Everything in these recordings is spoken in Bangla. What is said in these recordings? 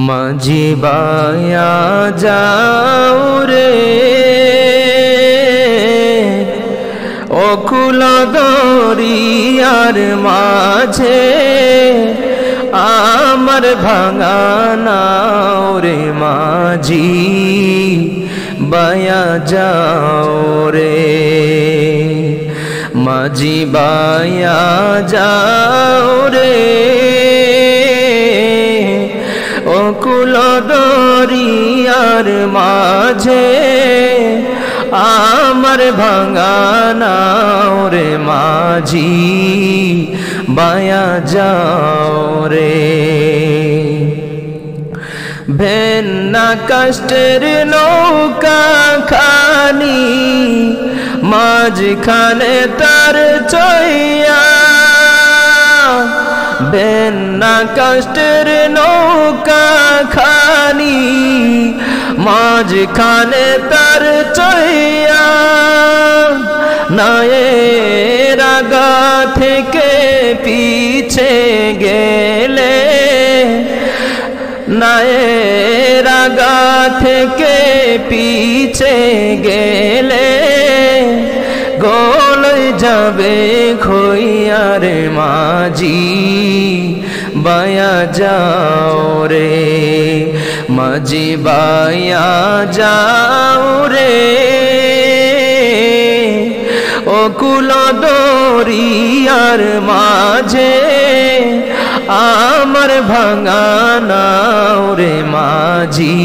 মাঝি বায়া যাও রে অকুল দরিয়ার মাঝে আমার ভাঙা নাও রে মাঝি বায়া যাও রে মাঝি বায়া যাও রে অকুল দরিয়ার মাঝে আমার ভাঙা নাও রে মাঝি বায়া যাও রে ভেন্না কষ্টের নৌকা খানি মাঝখানে তার চইয়া ভেন্না কষ্টের নৌকা খানি মাঝখানে তার চইয়া নায়ের আগা থেকে পিছে গেলে নায়ের আগা থেকে পিছে গেলে গোল যাবে খইয়ার মাঝি বায়া যাও রে মাঝি বায়া যাও রে অকুল দরিয়ার মাঝে আমার ভাঙা নাও রে মাঝি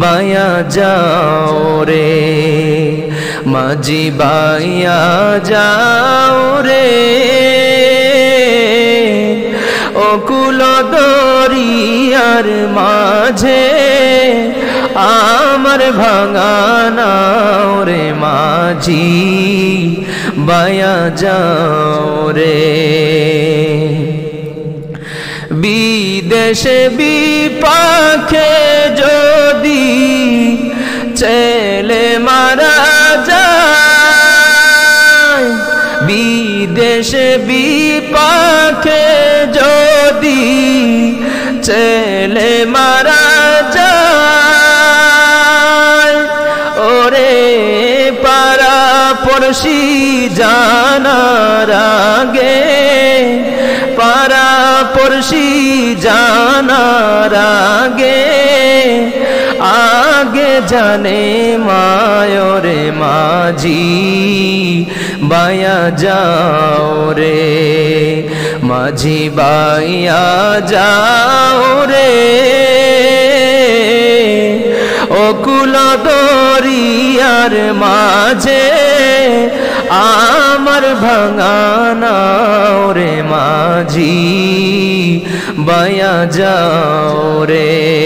বায়া যাও রে মাঝি বায়া যাও রে অকুল দরিয়ার মাঝে আমার ভাঙা নাও রে মাঝি বায়া যাও রে বিদেশে বিপাকে যদি ছেলে মারা যায় বিদেশে বিপাকে যদি ছেলে মারা যায় ওরে পাড়া পড়শি জানার আগে পাড়া পড়শি জানার আগে আগে জানে মায়রে মাঝি বায়া যাও রে মাঝি বায়া যাও রে অকুল দরিয়ার মাঝে আমার ভাঙা নাও রে মাঝি বায়া যাও রে।